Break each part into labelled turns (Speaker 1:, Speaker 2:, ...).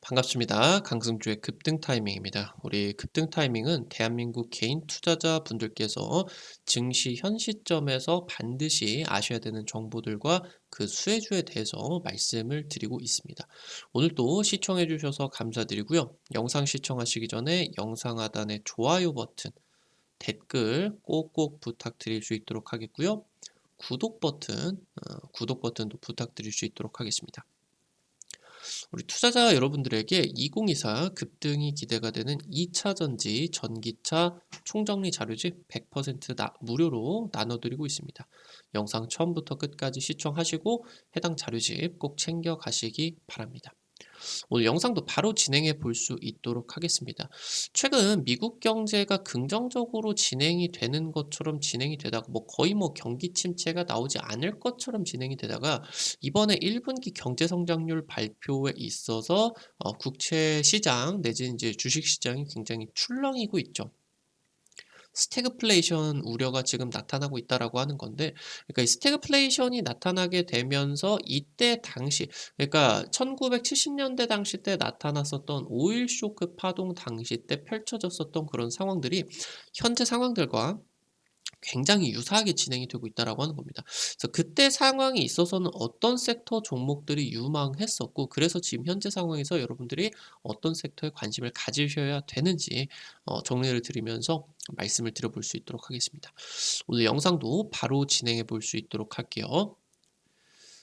Speaker 1: 반갑습니다. 강승주의 급등 타이밍입니다. 우리 급등 타이밍은 대한민국 개인 투자자 분들께서 증시 현 시점에서 반드시 아셔야 되는 정보들과 그 수혜주에 대해서 말씀을 드리고 있습니다. 오늘도 시청해 주셔서 감사드리고요. 영상 시청하시기 전에 영상 하단에 좋아요 버튼, 댓글 꼭꼭 부탁드릴 수 있도록 하겠고요. 구독 버튼도 부탁드릴 수 있도록 하겠습니다. 우리 투자자 여러분들에게 2024 급등이 기대가 되는 2차전지 전기차 총정리 자료집 100% 무료로 나눠드리고 있습니다. 영상 처음부터 끝까지 시청하시고 해당 자료집 꼭 챙겨 가시기 바랍니다. 오늘 영상도 바로 진행해 볼 수 있도록 하겠습니다. 최근 미국 경제가 긍정적으로 진행이 되는 것처럼 진행이 되다가 거의 경기 침체가 나오지 않을 것처럼 진행이 되다가 이번에 1분기 경제 성장률 발표에 있어서 국채 시장 내지는 이제 주식 시장이 굉장히 출렁이고 있죠. 스태그플레이션 우려가 지금 나타나고 있다라고 하는 건데, 그러니까 이 스태그플레이션이 나타나게 되면서 이때 당시, 그러니까 1970년대 당시 때 나타났었던 오일 쇼크 파동 당시 때 펼쳐졌었던 그런 상황들이 현재 상황들과 굉장히 유사하게 진행이 되고 있다라고 하는 겁니다. 그래서 그때 상황이 있어서는 어떤 섹터 종목들이 유망했었고, 그래서 지금 현재 상황에서 여러분들이 어떤 섹터에 관심을 가지셔야 되는지 정리를 드리면서 말씀을 드려볼 수 있도록 하겠습니다. 오늘 영상도 바로 진행해 볼 수 있도록 할게요.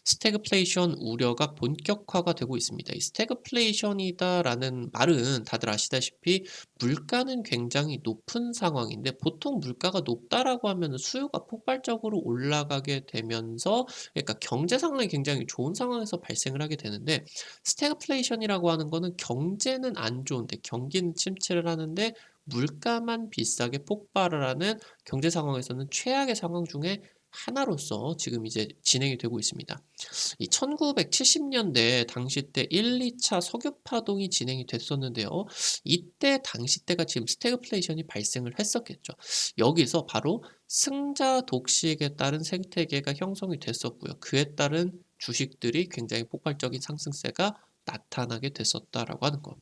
Speaker 1: 스태그플레이션 우려가 본격화가 되고 있습니다. 이 스태그플레이션이다라는 말은 다들 아시다시피 물가는 굉장히 높은 상황인데, 보통 물가가 높다라고 하면 수요가 폭발적으로 올라가게 되면서, 그러니까 경제 상황이 굉장히 좋은 상황에서 발생을 하게 되는데, 스태그플레이션이라고 하는 거는 경제는 안 좋은데 경기는 침체를 하는데 물가만 비싸게 폭발을 하는 경제 상황에서는 최악의 상황 중에 하나로서 지금 이제 진행이 되고 있습니다. 이 1970년대 당시 때 1, 2차 석유 파동이 진행이 됐었는데요. 이때 당시 때가 지금 스태그플레이션이 발생을 했었겠죠. 여기서 바로 승자 독식에 따른 생태계가 형성이 됐었고요. 그에 따른 주식들이 굉장히 폭발적인 상승세가 나타나게 됐었다라고 하는 거.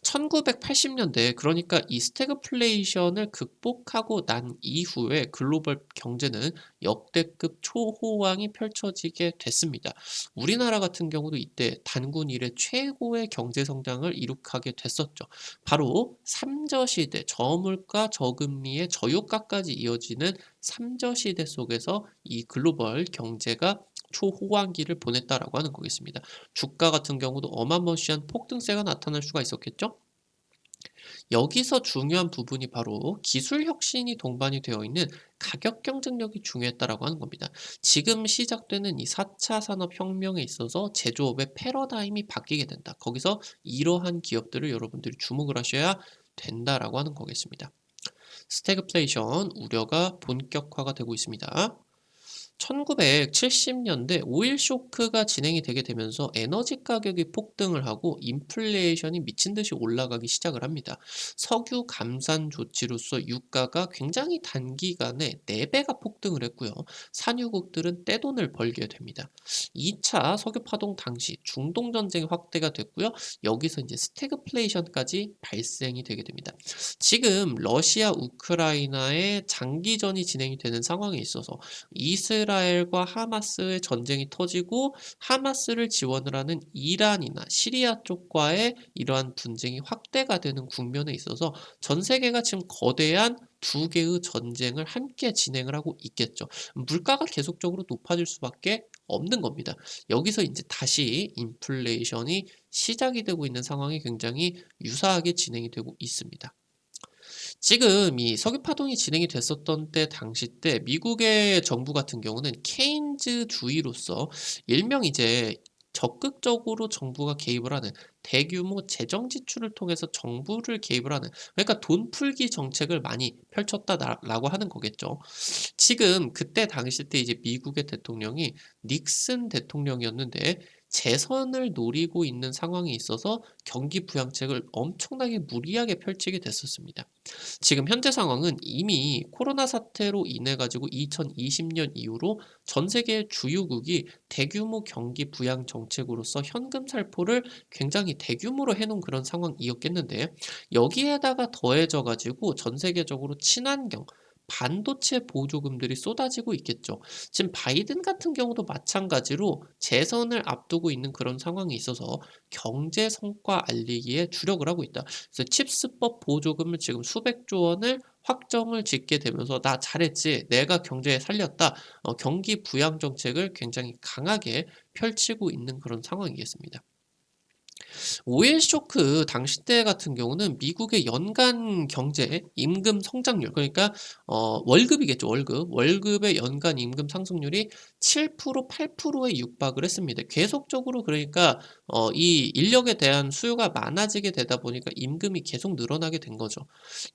Speaker 1: 1980년대, 그러니까 이 스태그플레이션을 극복하고 난 이후에 글로벌 경제는 역대급 초호황이 펼쳐지게 됐습니다. 우리나라 같은 경우도 이때 단군 이래 최고의 경제 성장을 이룩하게 됐었죠. 바로 삼저시대, 저물가 저금리의 저유가까지 이어지는 삼저시대 속에서 이 글로벌 경제가 초호황기를 보냈다라고 하는 거겠습니다. 주가 같은 경우도 어마무시한 폭등세가 나타날 수가 있었겠죠? 여기서 중요한 부분이 바로 기술 혁신이 동반이 되어 있는 가격 경쟁력이 중요했다라고 하는 겁니다. 지금 시작되는 이 4차 산업혁명에 있어서 제조업의 패러다임이 바뀌게 된다. 거기서 이러한 기업들을 여러분들이 주목을 하셔야 된다라고 하는 거겠습니다. 스태그플레이션 우려가 본격화가 되고 있습니다. 1970년대 오일 쇼크가 진행이 되게 되면서 에너지 가격이 폭등을 하고 인플레이션이 미친 듯이 올라가기 시작을 합니다. 석유 감산 조치로서 유가가 굉장히 단기간에 4배가 폭등을 했고요. 산유국들은 떼돈을 벌게 됩니다. 2차 석유 파동 당시 중동 전쟁이 확대가 됐고요. 여기서 이제 스태그플레이션까지 발생이 되게 됩니다. 지금 러시아 우크라이나의 장기전이 진행이 되는 상황에 있어서 이스라엘과 하마스의 전쟁이 터지고 하마스를 지원을 하는 이란이나 시리아 쪽과의 이러한 분쟁이 확대가 되는 국면에 있어서 전 세계가 지금 거대한 두 개의 전쟁을 함께 진행을 하고 있겠죠. 물가가 계속적으로 높아질 수밖에 없는 겁니다. 여기서 이제 다시 인플레이션이 시작이 되고 있는 상황이 굉장히 유사하게 진행이 되고 있습니다. 지금 이 석유 파동이 진행이 됐었던 때 당시 때 미국의 정부 같은 경우는 케인즈주의로서 일명 이제 적극적으로 정부가 개입을 하는 대규모 재정 지출을 통해서 정부를 개입을 하는, 그러니까 돈 풀기 정책을 많이 펼쳤다라고 하는 거겠죠. 지금 그때 당시 때 이제 미국의 대통령이 닉슨 대통령이었는데, 재선을 노리고 있는 상황에 있어서 경기 부양책을 엄청나게 무리하게 펼치게 됐었습니다. 지금 현재 상황은 이미 코로나 사태로 인해 가지고 2020년 이후로 전 세계 주요국이 대규모 경기 부양 정책으로서 현금 살포를 굉장히 대규모로 해 놓은 그런 상황이었겠는데, 여기에다가 더해져 가지고 전 세계적으로 친환경 반도체 보조금들이 쏟아지고 있겠죠. 지금 바이든 같은 경우도 마찬가지로 재선을 앞두고 있는 그런 상황이 있어서 경제 성과 알리기에 주력을 하고 있다. 그래서 칩스법 보조금을 지금 수백조 원을 확정을 짓게 되면서 "나 잘했지. 내가 경제 살렸다." 경기 부양 정책을 굉장히 강하게 펼치고 있는 그런 상황이겠습니다. 오일 쇼크 당시 때 같은 경우는 미국의 연간 경제 임금 성장률, 그러니까 월급이겠죠, 월급. 월급의 연간 임금 상승률이 7% 8%에 육박을 했습니다. 계속적으로, 그러니까 이 인력에 대한 수요가 많아지게 되다 보니까 임금이 계속 늘어나게 된 거죠.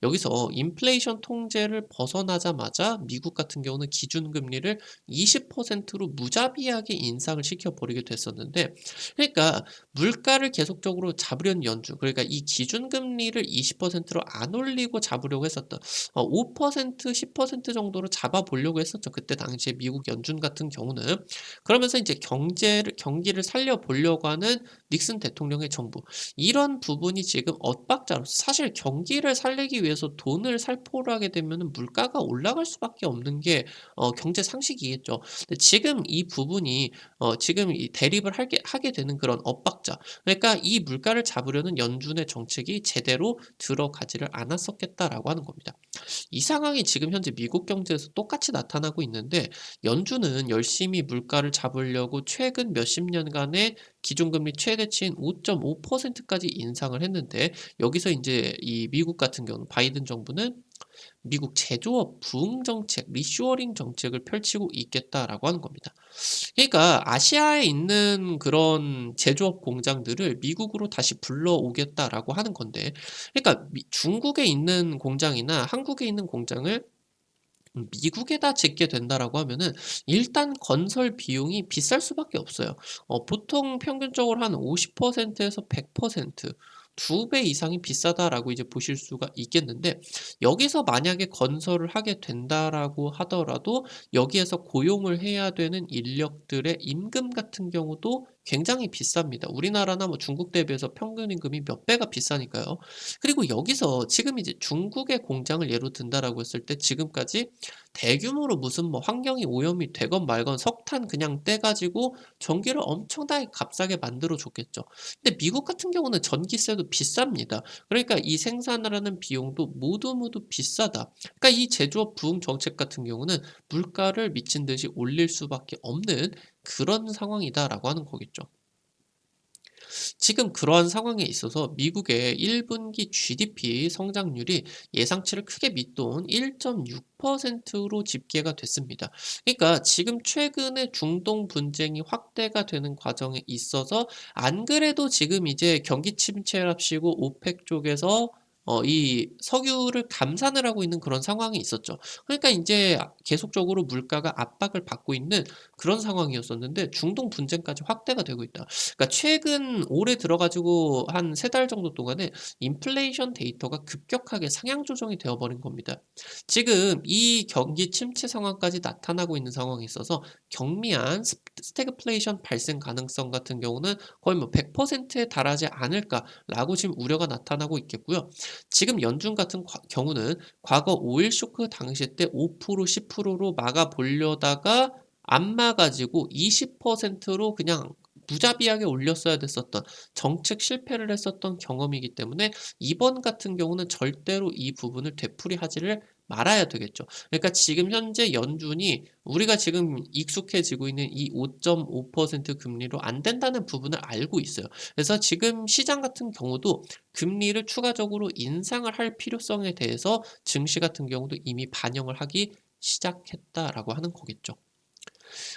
Speaker 1: 여기서 인플레이션 통제를 벗어나자마자 미국 같은 경우는 기준금리를 20%로 무자비하게 인상을 시켜 버리게 됐었는데, 그러니까 물가를 계속적으로 잡으려는 연준, 그러니까 이 기준금리를 20%로 안 올리고 잡으려고 했었던 5% 10% 정도로 잡아 보려고 했었죠. 그때 당시에 미국 연준 같은 경우는. 그러면서 이제 경기를 살려 보려고 하는 닉슨 대통령의 정부. 이런 부분이 지금 엇박자로서, 사실 경기를 살리기 위해서 돈을 살포를 하게 되면은 물가가 올라갈 수밖에 없는 게 경제 상식이겠죠. 근데 지금 이 부분이 지금 이 대립을 하게 되는 그런 엇박자. 그러니까 이 물가를 잡으려는 연준의 정책이 제대로 들어가지를 않았었겠다라고 하는 겁니다. 이 상황이 지금 현재 미국 경제에서 똑같이 나타나고 있는데, 연준은 열심히 물가를 잡으려고 최근 몇십 년간의 기준금리 최대치인 5.5%까지 인상을 했는데, 여기서 이제 이 미국 같은 경우는 바이든 정부는 미국 제조업 부흥 정책, 리쇼어링 정책을 펼치고 있겠다라고 하는 겁니다. 그러니까 아시아에 있는 그런 제조업 공장들을 미국으로 다시 불러오겠다라고 하는 건데, 그러니까 중국에 있는 공장이나 한국에 있는 공장을 미국에다 짓게 된다라고 하면은 일단 건설 비용이 비쌀 수밖에 없어요. 보통 평균적으로 한 50%에서 100%, 2배 이상이 비싸다라고 이제 보실 수가 있겠는데, 여기서 만약에 건설을 하게 된다라고 하더라도 여기에서 고용을 해야 되는 인력들의 임금 같은 경우도 굉장히 비쌉니다. 우리나라나 뭐 중국 대비해서 평균 임금이 몇 배가 비싸니까요. 그리고 여기서 지금 이제 중국의 공장을 예로 든다라고 했을 때, 지금까지 대규모로 무슨 뭐 환경이 오염이 되건 말건 석탄 그냥 떼 가지고 전기를 엄청나게 값싸게 만들어 줬겠죠. 근데 미국 같은 경우는 전기세도 비쌉니다. 그러니까 이 생산을 하는 비용도 모두 비싸다. 그러니까 이 제조업 부흥 정책 같은 경우는 물가를 미친 듯이 올릴 수밖에 없는 그런 상황이다라고 하는 거겠죠. 지금 그러한 상황에 있어서 미국의 1분기 GDP 성장률이 예상치를 크게 밑돈 1.6%로 집계가 됐습니다. 그러니까 지금 최근에 중동 분쟁이 확대가 되는 과정에 있어서, 안 그래도 지금 이제 경기 침체랍시고 오펙 쪽에서 이 석유를 감산을 하고 있는 그런 상황이 있었죠. 그러니까 인제 계속적으로 물가가 압박을 받고 있는 그런 상황이었었는데, 중동 분쟁까지 확대가 되고 있다. 그러니까 최근 올해 들어 가지고 한 3달 정도 동안에 인플레이션 데이터가 급격하게 상향 조정이 되어 버린 겁니다. 지금 이 경기 침체 상황까지 나타나고 있는 상황에 있어서 경미한 스태그플레이션 발생 가능성 같은 경우는 거의 뭐 100%에 달하지 않을까라고 지금 우려가 나타나고 있겠고요. 지금 연준 같은 경우는 과거 오일 쇼크 당시 때 5% 10%로 막아 보려다가 안 막아지고 20%로 그냥 무자비하게 올렸어야 됐었던, 정책 실패를 했었던 경험이기 때문에 이번 같은 경우는 절대로 이 부분을 되풀이하지를 말아야 되겠죠. 그러니까 지금 현재 연준이 우리가 지금 익숙해지고 있는 이 5.5% 금리로 안 된다는 부분을 알고 있어요. 그래서 지금 시장 같은 경우도 금리를 추가적으로 인상을 할 필요성에 대해서 증시 같은 경우도 이미 반영을 하기 시작했다라고 하는 거겠죠.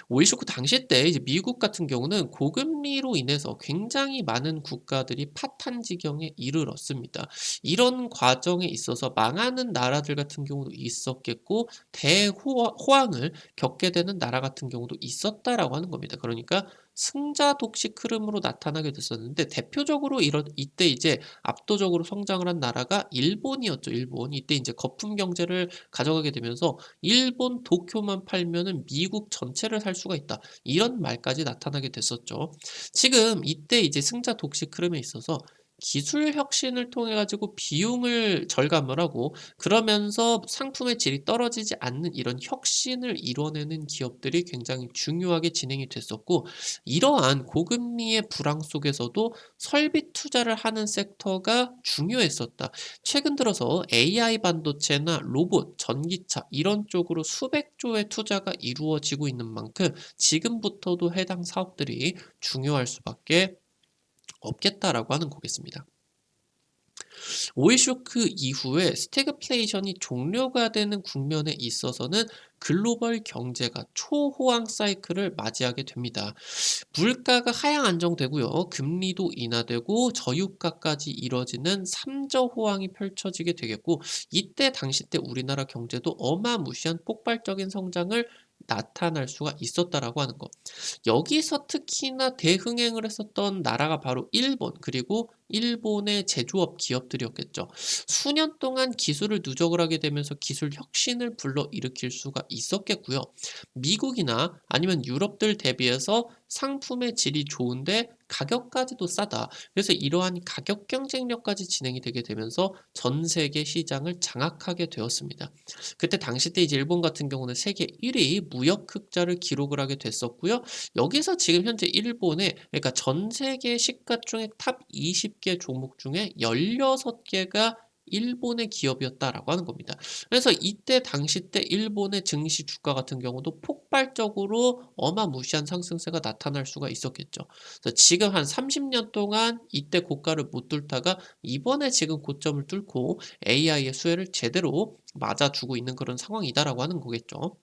Speaker 1: 오일 쇼크 당시 때 이제 미국 같은 경우는 고금리로 인해서 굉장히 많은 국가들이 파탄 지경에 이르렀습니다. 이런 과정에 있어서 망하는 나라들 같은 경우도 있었겠고, 대호황을 겪게 되는 나라 같은 경우도 있었다라고 하는 겁니다. 그러니까 승자 독식 흐름으로 나타나게 됐었는데 대표적으로 이때 이제 압도적으로 성장을 한 나라가 일본이었죠. 일본. 이때 이제 거품 경제를 가져가게 되면서 일본 도쿄만 팔면은 미국 전체를 살 수가 있다. 이런 말까지 나타나게 됐었죠. 지금 이때 이제 승자 독식 흐름에 있어서 기술 혁신을 통해 가지고 비용을 절감을 하고 그러면서 상품의 질이 떨어지지 않는 이런 혁신을 이뤄내는 기업들이 굉장히 중요하게 진행이 됐었고, 이러한 고금리의 불황 속에서도 설비 투자를 하는 섹터가 중요했었다. 최근 들어서 AI 반도체나 로봇, 전기차 이런 쪽으로 수백 조의 투자가 이루어지고 있는 만큼 지금부터도 해당 사업들이 중요할 수밖에 없겠다라고 하는 거겠습니다. 오일 쇼크 이후에 스태그플레이션이 종료가 되는 국면에 있어서는 글로벌 경제가 초호황 사이클을 맞이하게 됩니다. 물가가 하향 안정되고요. 금리도 인하되고 저유가까지 이뤄지는 3저 호황이 펼쳐지게 되겠고, 이때 당시 때 우리나라 경제도 어마무시한 폭발적인 성장을 나타날 수가 있었다라고 하는 거. 여기서 특히나 대흥행을 했었던 나라가 바로 일본, 그리고 일본의 제조업 기업들이었겠죠. 수년 동안 기술을 누적을 하게 되면서 기술 혁신을 불러일으킬 수가 있었겠고요. 미국이나 아니면 유럽들 대비해서 상품의 질이 좋은데 가격까지도 싸다. 그래서 이러한 가격 경쟁력까지 진행이 되게 되면서 전 세계 시장을 장악하게 되었습니다. 그때 당시 때 이제 일본 같은 경우는 세계 1위 무역 흑자를 기록을 하게 됐었고요. 여기서 지금 현재 일본의, 그러니까 전 세계 시가총액 탑 20개 종목 중에 16개가 일본의 기업이었다라고 하는 겁니다. 그래서 이때 당시 때 일본의 증시 주가 같은 경우도 폭발적으로 어마무시한 상승세가 나타날 수가 있었겠죠. 그래서 지금 한 30년 동안 이때 고가를 못 뚫다가 이번에 지금 고점을 뚫고 AI의 수혜를 제대로 맞아주고 있는 그런 상황이다라고 하는 거겠죠.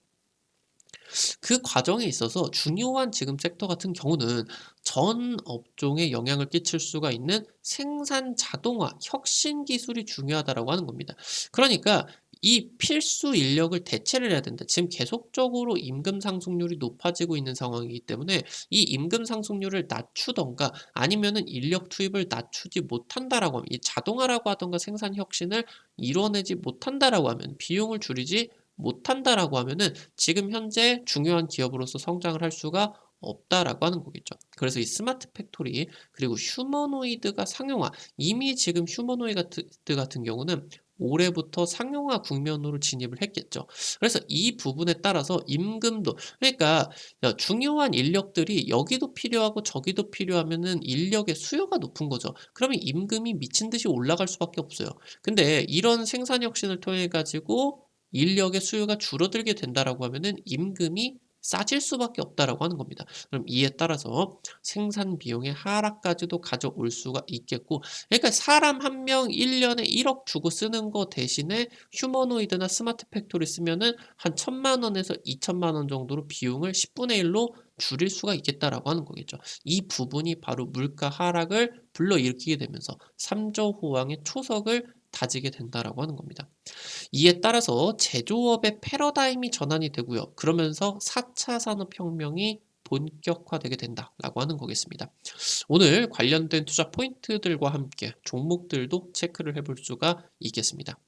Speaker 1: 그 과정에 있어서 중요한 지금 섹터 같은 경우는 전 업종에 영향을 끼칠 수가 있는 생산 자동화, 혁신 기술이 중요하다라고 하는 겁니다. 그러니까 이 필수 인력을 대체를 해야 된다. 지금 계속적으로 임금 상승률이 높아지고 있는 상황이기 때문에 이 임금 상승률을 낮추던가 아니면은 인력 투입을 낮추지 못한다라고 하면, 이 자동화라고 하던가 생산 혁신을 이뤄내지 못한다라고 하면, 비용을 줄이지 못한다라고 하면은 지금 현재 중요한 기업으로서 성장을 할 수가 없다라고 하는 거겠죠. 그래서 이 스마트 팩토리 그리고 휴머노이드가 상용화, 이미 지금 휴머노이드 같은 경우는 올해부터 상용화 국면으로 진입을 했겠죠. 그래서 이 부분에 따라서 임금도, 그러니까 중요한 인력들이 여기도 필요하고 저기도 필요하면은 인력의 수요가 높은 거죠. 그러면 임금이 미친 듯이 올라갈 수밖에 없어요. 근데 이런 생산 혁신을 통해 가지고 인력의 수요가 줄어들게 된다라고 하면은 임금이 싸질 수밖에 없다라고 하는 겁니다. 그럼 이에 따라서 생산 비용의 하락까지도 가져올 수가 있겠고, 그러니까 사람 한 명 1년에 1억 주고 쓰는 거 대신에 휴머노이드나 스마트 팩토리 쓰면은 한 1,000만 원에서 2천만 원 정도로 비용을 10분의 1로 줄일 수가 있겠다라고 하는 거겠죠. 이 부분이 바로 물가 하락을 불러일으키게 되면서 3조 호황의 초석을 다지게 된다라고 하는 겁니다. 이에 따라서 제조업의 패러다임이 전환이 되고요. 그러면서 4차 산업혁명이 본격화되게 된다라고 하는 거겠습니다. 오늘 관련된 투자 포인트들과 함께 종목들도 체크를 해볼 수가 있겠습니다.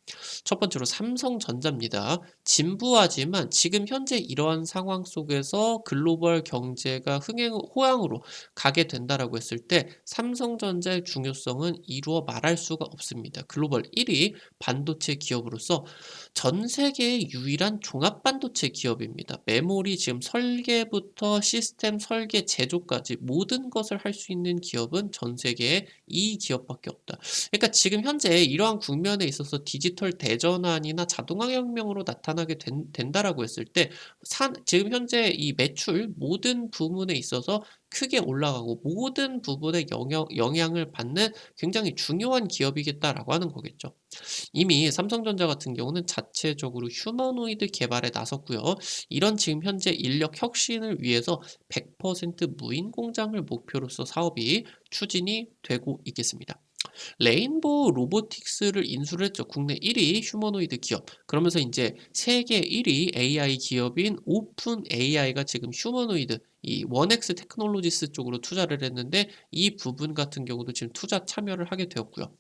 Speaker 1: 첫 번째로 삼성전자입니다. 진부하지만 지금 현재 이러한 상황 속에서 글로벌 경제가 호황으로 가게 된다라고 했을 때 삼성전자의 중요성은 이루어 말할 수가 없습니다. 글로벌 1위 반도체 기업으로서 전 세계의 유일한 종합 반도체 기업입니다. 메모리 지금 설계부터 시스템 설계 제조까지 모든 것을 할 수 있는 기업은 전 세계에 이 기업밖에 없다. 그러니까 지금 현재 이러한 국면에 있어서 디지털 대전환이나 자동화 혁명으로 나타나게 된다라고 했을 때 지금 현재 이 매출 모든 부문에 있어서 크게 올라가고 모든 부분에 영향을 받는 굉장히 중요한 기업이겠다라고 하는 거겠죠. 이미 삼성전자 같은 경우는 자체적으로 휴머노이드 개발에 나섰고요. 이런 지금 현재 인력 혁신을 위해서 100% 무인 공장을 목표로서 사업이 추진이 되고 있겠습니다. 레인보우 로보틱스를 인수를 했죠. 국내 1위 휴머노이드 기업. 그러면서 이제 세계 1위 AI 기업인 오픈 AI가 지금 휴머노이드 이 원엑스 테크놀로지스 쪽으로 투자를 했는데 이 부분 같은 경우도 지금 투자 참여를 하게 되었고요.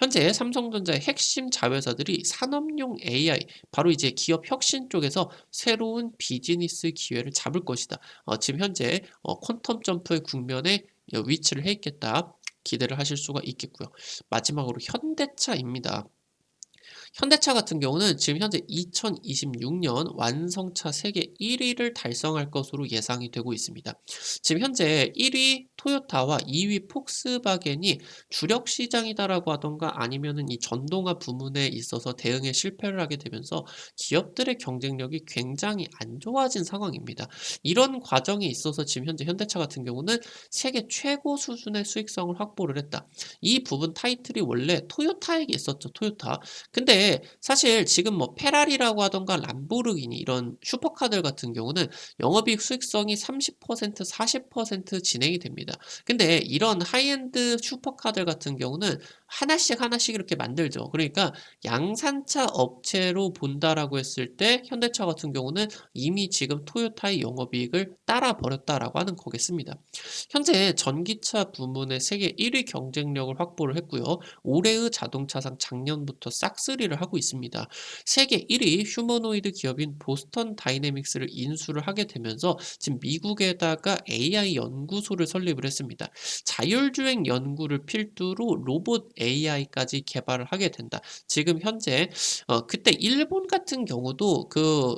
Speaker 1: 현재 삼성전자의 핵심 자회사들이 산업용 AI, 바로 이제 기업 혁신 쪽에서 새로운 비즈니스 기회를 잡을 것이다. 지금 현재 퀀텀 점프의 국면에 위치를 해 있겠다. 기대를 하실 수가 있겠고요. 마지막으로 현대차입니다. 현대차 같은 경우는 지금 현재 2026년 완성차 세계 1위를 달성할 것으로 예상이 되고 있습니다. 지금 현재 1위 토요타와 2위 폭스바겐이 주력 시장이다라고 하던가 아니면은 이 전동화 부문에 있어서 대응에 실패를 하게 되면서 기업들의 경쟁력이 굉장히 안 좋아진 상황입니다. 이런 과정에 있어서 지금 현재 현대차 같은 경우는 세계 최고 수준의 수익성을 확보를 했다. 이 부분 타이틀이 원래 토요타에게 있었죠. 토요타. 근데 사실 지금 뭐 페라리라고 하던가 람보르기니 이런 슈퍼카들 같은 경우는 영업이익 수익성이 30% 40% 진행이 됩니다. 근데 이런 하이엔드 슈퍼카들 같은 경우는 하나씩 하나씩 이렇게 만들죠. 그러니까 양산차 업체로 본다라고 했을 때 현대차 같은 경우는 이미 지금 토요타의 영업이익을 따라 버렸다라고 하는 거겠습니다. 현재 전기차 부문의 세계 1위 경쟁력을 확보를 했고요. 올해의 자동차상 작년부터 싹쓸이를 하고 있습니다. 세계 1위 휴머노이드 기업인 보스턴 다이내믹스를 인수를 하게 되면서 지금 미국에다가 AI 연구소를 설립을 했습니다. 자율주행 연구를 필두로 로봇 AI까지 개발을 하게 된다. 지금 현재 그때 일본 같은 경우도 그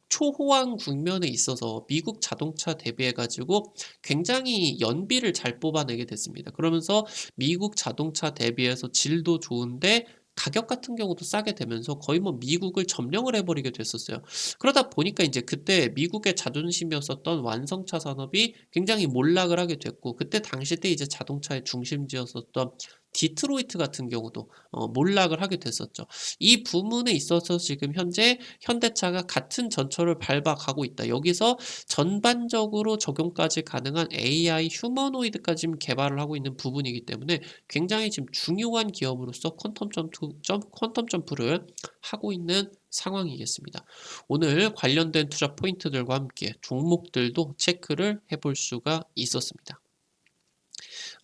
Speaker 1: 초호황 국면에 있어서 미국 자동차 대비해 가지고 굉장히 연비를 잘 뽑아내게 됐습니다. 그러면서 미국 자동차 대비해서 질도 좋은데 가격 같은 경우도 싸게 되면서 거의 뭐 미국을 점령을 해버리게 됐었어요. 그러다 보니까 이제 그때 미국의 자존심이었었던 완성차 산업이 굉장히 몰락을 하게 됐고, 그때 당시 때 이제 자동차의 중심지였었던 디트로이트 같은 경우도 몰락을 하게 됐었죠. 이 부분에 있어서 지금 현재 현대차가 같은 전철을 밟아가고 있다. 여기서 전반적으로 적용까지 가능한 AI 휴머노이드까지 지금 개발을 하고 있는 부분이기 때문에 굉장히 지금 중요한 기업으로서 퀀텀 점프를 하고 있는 상황이겠습니다. 오늘 관련된 투자 포인트들과 함께 종목들도 체크를 해볼 수가 있었습니다.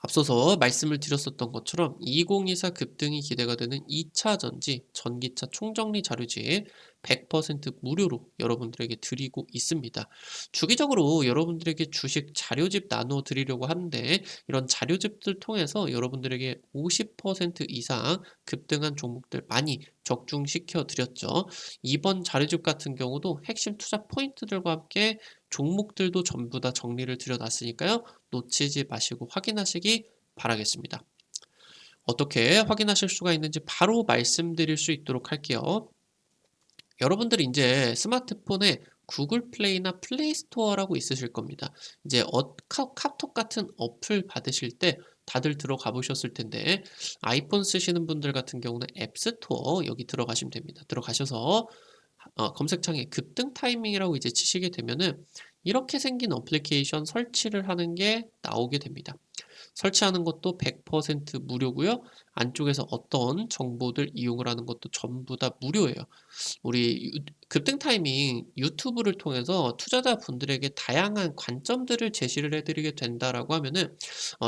Speaker 1: 앞서서 말씀을 드렸었던 것처럼 2024 급등이 기대가 되는 2차 전지 전기차 총정리 자료집 100% 무료로 여러분들에게 드리고 있습니다. 주기적으로 여러분들에게 주식 자료집 나눠 드리려고 하는데, 이런 자료집들 통해서 여러분들에게 50% 이상 급등한 종목들 많이 적중시켜 드렸죠. 이번 자료집 같은 경우도 핵심 투자 포인트들과 함께 종목들도 전부 다 정리를 드려놨으니까요. 놓치지 마시고 확인하시기 바라겠습니다. 어떻게 확인하실 수가 있는지 바로 말씀드릴 수 있도록 할게요. 여러분들이 이제 스마트폰에 구글 플레이나 플레이 스토어라고 있으실 겁니다. 이제 카톡 같은 어플 받으실 때 다들 들어가 보셨을 텐데, 아이폰 쓰시는 분들 같은 경우는 앱스토어 여기 들어가시면 됩니다. 들어가셔서 검색창에 급등 타이밍이라고 이제 치시게 되면은 이렇게 생긴 어플리케이션 설치를 하는 게 나오게 됩니다. 설치하는 것도 100% 무료고요. 안쪽에서 어떤 정보들 이용을 하는 것도 전부 다 무료예요. 우리 급등 타이밍 유튜브를 통해서 투자자분들에게 다양한 관점들을 제시를 해드리게 된다라고 하면은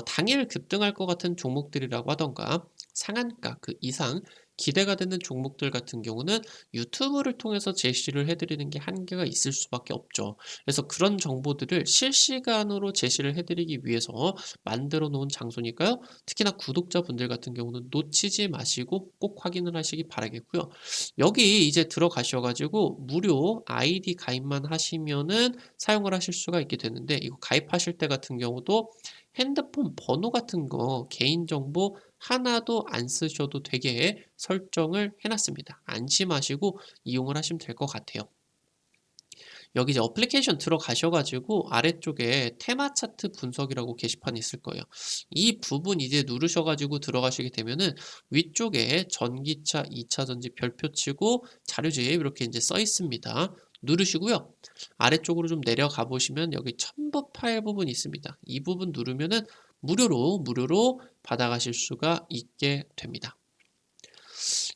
Speaker 1: 당일 급등할 것 같은 종목들이라고 하던가 상한가 그 이상 기대가 되는 종목들 같은 경우는 유튜브를 통해서 제시를 해드리는 게 한계가 있을 수밖에 없죠. 그래서 그런 정보들을 실시간으로 제시를 해드리기 위해서 만들어 놓은 장소니까요. 특히나 구독자분들 같은 경우는 놓치지 마시고 꼭 확인을 하시기 바라겠고요. 여기 이제 들어가셔가지고 무료 아이디 가입만 하시면은 사용을 하실 수가 있게 되는데, 이거 가입하실 때 같은 경우도 핸드폰 번호 같은 거 개인정보 하나도 안 쓰셔도 되게 설정을 해놨습니다. 안심하시고 이용을 하시면 될 것 같아요. 여기 이제 어플리케이션 들어가셔가지고 아래쪽에 테마 차트 분석이라고 게시판이 있을 거예요. 이 부분 이제 누르셔가지고 들어가시게 되면은 위쪽에 전기차 2차 전지 별표 치고 자료집 이렇게 이제 써 있습니다. 누르시고요. 아래쪽으로 좀 내려가 보시면 여기 첨부 파일 부분이 있습니다. 이 부분 누르면은 무료로 받아가실 수가 있게 됩니다.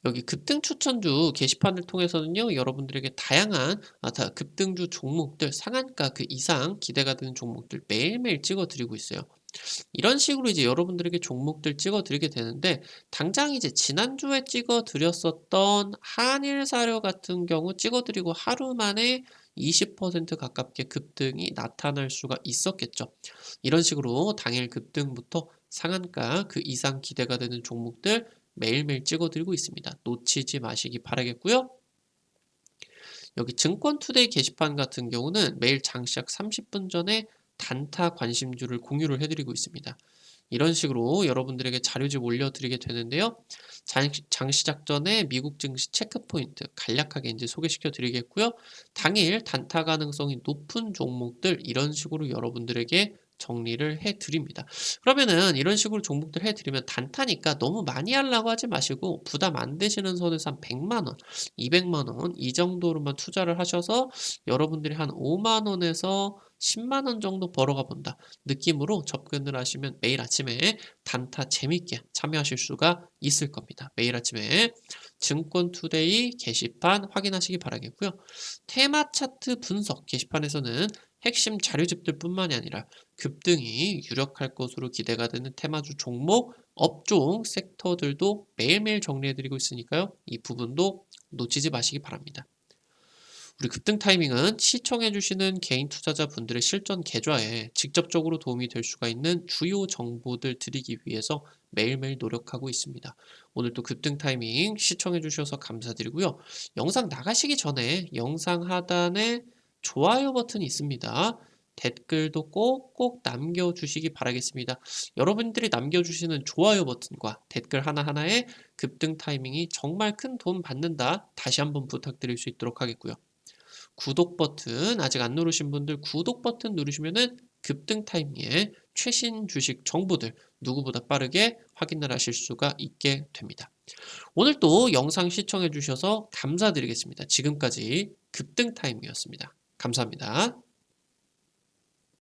Speaker 1: 여기 급등 추천주 게시판을 통해서는요, 여러분들에게 다양한 급등주 종목들, 상한가 그 이상 기대가 되는 종목들 매일매일 찍어드리고 있어요. 이런 식으로 이제 여러분들에게 종목들 찍어드리게 되는데, 당장 이제 지난주에 찍어드렸었던 한일사료 같은 경우 찍어드리고 하루 만에 20% 가깝게 급등이 나타날 수가 있었겠죠. 이런 식으로 당일 급등부터 상한가 그 이상 기대가 되는 종목들 매일매일 찍어드리고 있습니다. 놓치지 마시기 바라겠고요. 여기 증권투데이 게시판 같은 경우는 매일 장시작 30분 전에 단타 관심주를 공유를 해드리고 있습니다. 이런 식으로 여러분들에게 자료집 올려드리게 되는데요. 장시작 전에 미국 증시 체크포인트 간략하게 이제 소개시켜 드리겠고요. 당일 단타 가능성이 높은 종목들 이런 식으로 여러분들에게 정리를 해 드립니다. 그러면은 이런 식으로 종목들 해 드리면 단타니까 너무 많이 하려고 하지 마시고 부담 안 되시는 선에서 한 100만 원, 200만 원 이 정도로만 투자를 하셔서 여러분들이 한 5만 원에서 10만 원 정도 벌어가 본다 느낌으로 접근을 하시면 매일 아침에 단타 재밌게 참여하실 수가 있을 겁니다. 매일 아침에 증권투데이 게시판 확인하시기 바라겠고요. 테마 차트 분석 게시판에서는 핵심 자료집들 뿐만이 아니라 급등이 유력할 것으로 기대가 되는 테마주 종목, 업종, 섹터들도 매일매일 정리해드리고 있으니까요. 이 부분도 놓치지 마시기 바랍니다. 우리 급등 타이밍은 시청해주시는 개인 투자자분들의 실전 계좌에 직접적으로 도움이 될 수가 있는 주요 정보들 드리기 위해서 매일매일 노력하고 있습니다. 오늘도 급등 타이밍 시청해주셔서 감사드리고요. 영상 나가시기 전에 영상 하단에 좋아요 버튼이 있습니다. 댓글도 꼭꼭 남겨주시기 바라겠습니다. 여러분들이 남겨주시는 좋아요 버튼과 댓글 하나하나에 급등 타이밍이 정말 큰 도움 받는다. 다시 한번 부탁드릴 수 있도록 하겠고요. 구독 버튼 아직 안 누르신 분들 구독 버튼 누르시면은 급등 타이밍에 최신 주식 정보들 누구보다 빠르게 확인을 하실 수가 있게 됩니다. 오늘 또 영상 시청해 주셔서 감사드리겠습니다. 지금까지 급등 타이밍이었습니다. 감사합니다.